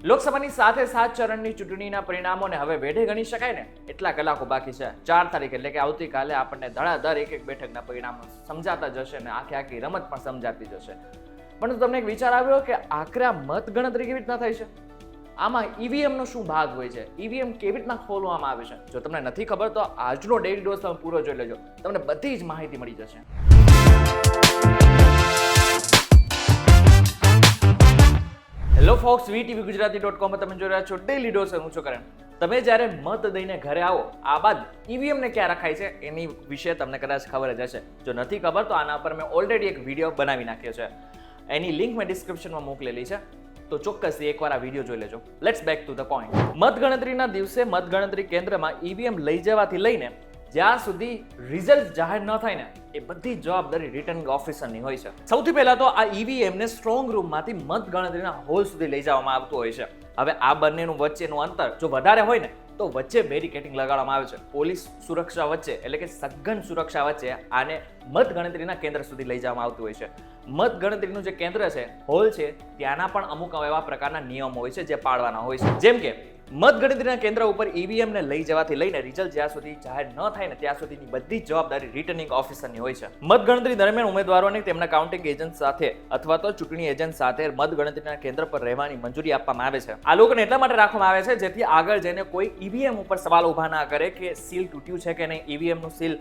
લોકસભાની સાથે 7 ચરણની ચૂંટણીના પરિણામોને હવે વેઢે ગણી શકાય ને એટલા કલાકો બાકી છે. 4 તારીખ એટલે કે આવતીકાલે આપણને ધડાધડ એક બેઠકના પરિણામો સમજાતા જશે ને આખી રમત પણ સમજાતી જશે. પણ તમને એક વિચાર આવ્યો કે આખરે આ મત ગણતરી કેવી રીતના થાય છે? આમાં ઈવીએમ નો શું ભાગ હોય છે? ઈવીએમ કેવી રીતના ખોલવામાં આવે છે? જો તમને નથી ખબર તો આજનો ડેઇલી ડોઝ તમે પૂરો જોઈ લેજો, તમને બધી જ માહિતી મળી જશે. હેલો ફોક્સ, VTVGujarati.com પર તમે જોઈ રહ્યા છો ડેઇલી ડોઝ. હું છું કરણ. તમે જ્યારે મત દઈને ઘરે આવો, આ બાદ ઈવીએમ ને ક્યાં રખાય છે એની વિશે તમને કદાચ ખબર જ હશે. જો નથી ખબર તો આના પર મેં ઓલરેડી એક વિડીયો બનાવી નાખ્યો છે, એની લિંક મેં ડિસ્ક્રિપ્શનમાં મોકલેલી છે, તો ચોક્કસથી એકવાર આ વિડીયો જોઈ લેજો. Let's back to the point. મતગણતરીના દિવસે મતગણતરી કેન્દ્રમાં ઈવીએમ લઈ જવાથી લઈને જ્યાં સુધી રિઝલ્ટ જાહેર ન થાય ને એ બધી જવાબદારી રિટર્નિંગ ઓફિસરની હોય છે. સૌથી પહેલા તો આ ઈવીએમ ને સ્ટ્રોંગ રૂમમાંથી મતગણતરીના હોલ સુધી લઈ જવામાં આવતું હોય છે. હવે આ બંનેનું વચ્ચેનું અંતર જો વધારે હોય ને તો વચ્ચે બેરિકેડિંગ લગાડવામાં આવે છે. પોલીસ સુરક્ષા વચ્ચે એટલે કે સઘન સુરક્ષા વચ્ચે આને મતગણતરીના કેન્દ્ર સુધી લઈ જવામાં આવતું હોય છે. મતગણતરીનું જે કેન્દ્ર છે, હોલ છે, ત્યાંના પણ અમુક એવા પ્રકારના નિયમો હોય છે જે પાળવાના હોય છે. જેમ કે મતગણતરીના કેન્દ્ર ઉપર ઈવીએમ ને લઈ જવાથી લઈને રિઝલ્ટ જ્યાં સુધી જાહેર ન થાય ને ત્યાં સુધીની બધી જવાબદારી રિટર્નિંગ ઓફિસરની હોય છે. મતગણતરી દરમિયાન ઉમેદવારોને તેમના કાઉન્ટિંગ એજન્ટ સાથે અથવા તો ચૂંટણી એજન્ટ સાથે મતગણતરીના કેન્દ્ર પર રહેવાની મંજૂરી આપવામાં આવે છે. આ લોકોને એટલા માટે રાખવામાં આવે છે જેથી આગળ જઈને કોઈ ઈવીએમ ઉપર સવાલ ઉભા ના કરે કે સીલ તૂટ્યું છે કે નહીં, ઈવીએમ નું સીલ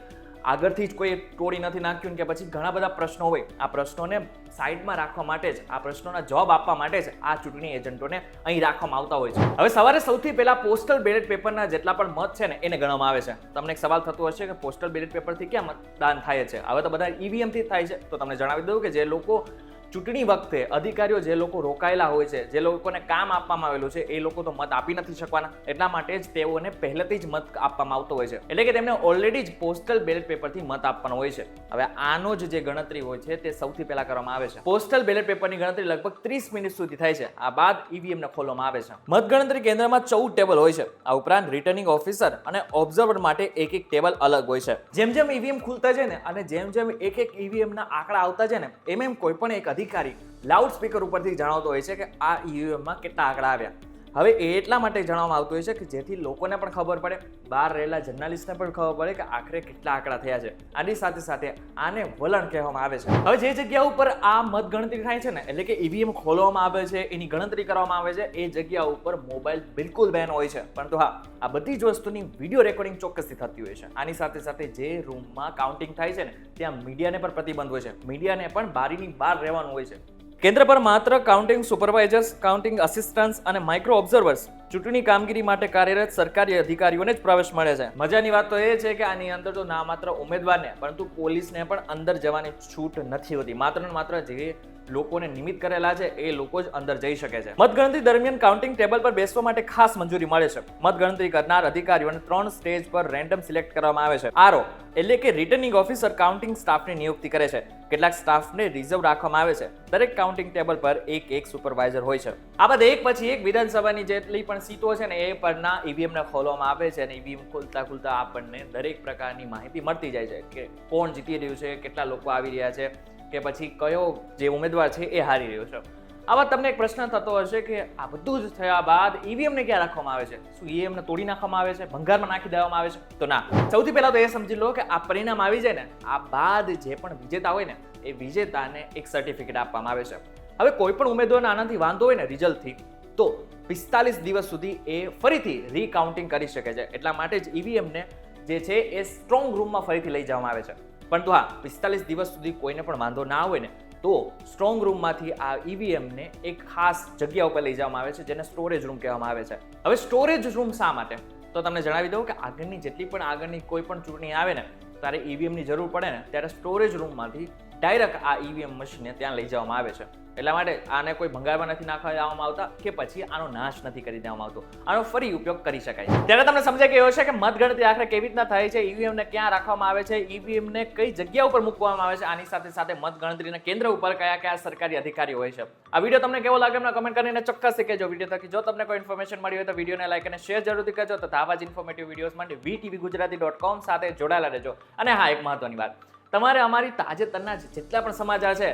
આગળથી જ કોઈ તોડી નથી નાખ્યું કે પછી ઘણા બધા પ્રશ્નો હોય. આ પ્રશ્નોને સાઈડમાં રાખવા માટે જ, આ પ્રશ્નોના જવાબ આપવા માટે જ આ ચૂંટણી એજન્ટોને અહીં રાખવામાં આવતા હોય છે. હવે સવારે સૌથી પહેલા પોસ્ટલ બેલેટ પેપરના જેટલા પણ મત છે ને એને ગણવામાં આવે છે. તમને એક સવાલ થતો હશે કે પોસ્ટલ બેલેટ પેપરથી ક્યાં મતદાન થાય છે? હવે તો બધા ઈવીએમ થી થાય છે. તો તમને જણાવી દઉં કે જે લોકો ચૂંટણી વખતે અધિકારીઓ, જે લોકો રોકાયેલા હોય છે, જે લોકોને કામ આપવામાં આવેલું છે, એ લોકો તો મત આપી નથી શકવાના. એટલા માટે જ તેઓને પહેલેથી જ મત આપવામાં આવતો હોય છે. એટલે કે તેમને ઓલરેડી જ પોસ્ટલ બેલેટ પેપરથી મત આપવાનો હોય છે. હવે આનો જ જે ગણતરી હોય છે તે સૌથી પહેલા કરવામાં આવે છે. પોસ્ટલ બેલેટ પેપરની ગણતરી લગભગ 30 મિનિટ સુધી થાય છે. આ બાદ ઈવીએમ ને ખોલવામાં આવે છે. મતગણતરી કેન્દ્રમાં 14 ટેબલ હોય છે. આ ઉપરાંત રિટર્નિંગ ઓફિસર અને ઓબ્ઝર્વર માટે એક ટેબલ અલગ હોય છે. જેમ જેમ ઈવીએમ ખુલતા જાય ને અને જેમ જેમ એક ઈવીએમ ના આંકડા આવતા જાય ને એમ કોઈ પણ એક અધિકારી લાઉડ સ્પીકર ઉપરથી જણાવતો હોય છે કે આ ઈવીએમમાં કેટલા આંકડા આવ્યા. હવે એ એટલા માટે જણાવવામાં આવતું હોય છે કે જેથી લોકોને પણ ખબર પડે, બહાર રહેલા જર્નાલિસ્ટને પણ ખબર પડે કે આખરે કેટલા આંકડા થયા છે. આની સાથે સાથે આને વલણ કહેવામાં આવે છે. હવે જે જગ્યા ઉપર આ મતગણતરી થાય છે ને એટલે કે ઈવીએમ ખોલવામાં આવે છે, એની ગણતરી કરવામાં આવે છે, એ જગ્યા ઉપર મોબાઈલ બિલકુલ બેન હોય છે. પરંતુ હા, આ બધી જ વસ્તુની વિડીયો રેકોર્ડિંગ ચોક્કસથી થતી હોય છે. આની સાથે સાથે જે રૂમમાં કાઉન્ટિંગ થાય છે ને ત્યાં મીડિયાને પણ પ્રતિબંધ હોય છે. મીડિયાને પણ બારીની બહાર રહેવાનું હોય છે. કેન્દ્ર પર માત્ર કાઉન્ટિંગ સુપરવાઇઝર્સ, કાઉન્ટિંગ અસિસ્ટન્ટ્સ અને માઇક્રો ઓબ્ઝર્વર્સ, ચૂંટણી કામગીરી માટે કાર્યરત સરકારી અધિકારીઓને જ પ્રવેશ મળે છે. મજાની વાત તો એ છે કે આની અંદર તો ના માત્ર ઉમેદવારને પરંતુ પોલીસને પણ અંદર જવાની છૂટ નથી હોતી. માત્ર ને માત્ર જે લોકોને નિમિત્ત કરેલા છે એ લોકો જ અંદર જઈ શકે છે. મતગણતરી દરમિયાન કાઉન્ટિંગ ટેબલ પર બેસવા માટે ખાસ મંજૂરી મળે છે. મતગણતરી કરનાર અધિકારીઓને 3 સ્ટેજ પર રેન્ડમ સિલેક્ટ કરવામાં આવે છે. આરઓ એટલે કે રિટર્નિંગ ઓફિસર કાઉન્ટિંગ સ્ટાફની નિયુક્તિ કરે છે. કેટલાક સ્ટાફને રિઝર્વ રાખવામાં આવે છે. દરેક કાઉન્ટિંગ ટેબલ પર એક સુપરવાઇઝર હોય છે. આ બધા એક પછી એક વિધાનસભાની જેટલી પણ સીટો છે ને એ પરના ઈવીએમ ને ખોલવામાં આવે છે અને ઈવીએમ ખોલતા આપણને દરેક પ્રકારની માહિતી મળતી જાય છે કે કોણ જીતી રહ્યું છે, કેટલા લોકો આવી રહ્યા છે, કે પછી કયો જે ઉમેદવાર છે એ હારી રહ્યો છે. આવા તમને એક પ્રશ્ન થતો હશે કે આ બધું જ થયા બાદ ઈવીએમ ને ક્યાં રાખવામાં આવે છે? શું ઈવીએમ ને તોડી નાખવામાં આવે છે, ભંગારમાં નાખી દેવામાં આવે છે? તો ના. સૌથી પહેલા તો એ સમજી લો કે આ પરિણામ આવી જાય ને આ બાદ જે પણ વિજેતા હોય ને એ વિજેતાને એક સર્ટિફિકેટ આપવામાં આવે છે. હવે કોઈ પણ ઉમેદવારને આનાથી વાંધો હોય ને રિઝલ્ટથી તો 45 દિવસ સુધી એ ફરીથી રીકાઉન્ટિંગ કરી શકે છે. એટલા માટે જ ઈવીએમ ને જે છે એ સ્ટ્રોંગ રૂમમાં ફરીથી લઈ જવામાં આવે છે. પરંતુ હા, 45 દિવસ સુધી કોઈને પણ વાંધો ના હોય ને તો સ્ટ્રોંગ રૂમમાંથી આ ઈવીએમ ને એક ખાસ જગ્યા ઉપર લઈ જવામાં આવે છે જેને સ્ટોરેજ રૂમ કહેવામાં આવે છે. હવે સ્ટોરેજ રૂમ શા માટે? તો તમને જણાવી દઉં કે આગળની કોઈ પણ ચૂંટણી આવે ને ત્યારે ઈવીએમ ની જરૂર પડે ને ત્યારે સ્ટોરેજ રૂમમાંથી ડાયરેક્ટ આ ઈવીએમ મશીનને ત્યાં લઈ જવામાં આવે છે. એટલા માટે આને કોઈ ભંગારમાં નથી નાખવા દેવામાં આવતા કે પછી આનો નાશ નથી કરી દેવામાં આવતો. આનો ફરી ઉપયોગ કરી શકાય. ત્યારે તમને સમજાય ગયો હશે કે મતગણતરી આખરે કેવી રીતના થાય છે, ઈવીએમ ને ક્યાં રાખવામાં આવે છે, ઈવીએમ ને કઈ જગ્યા ઉપર મૂકવામાં આવે છે. આની સાથે સાથે મતગણતરીના કેન્દ્ર ઉપર કયા કયા સરકારી અધિકારીઓ હોય છે. આ વિડીયો તમને કેવો લાગે એમને કમેન્ટ કરીને ચોક્કસથી કહેજો. વિડીયો થકી જો તમને કોઈ ઇન્ફોર્મેશન મળી હોય તો વિડીયોને લાઈક અને શેર જરૂરથી કરજો. તો આવા જ ઇન્ફોર્મેટિવ વિડીયોઝ માટે VTVGujarati.com સાથે જોડાયેલા રહેજો. અને હા, એક મહત્વની વાત, તમારે અમારી તાજેતરના જેટલા પણ સમાચાર છે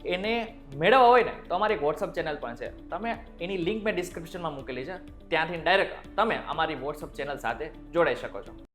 એને મેળવવા હોય ને તો અમારી એક વોટ્સઅપ ચેનલ પણ છે. તમે એની લિંક મેં ડિસ્ક્રિપ્શનમાં મૂકેલી છે, ત્યાંથી ડાયરેક્ટ તમે અમારી વોટ્સઅપ ચેનલ સાથે જોડાઈ શકો છો.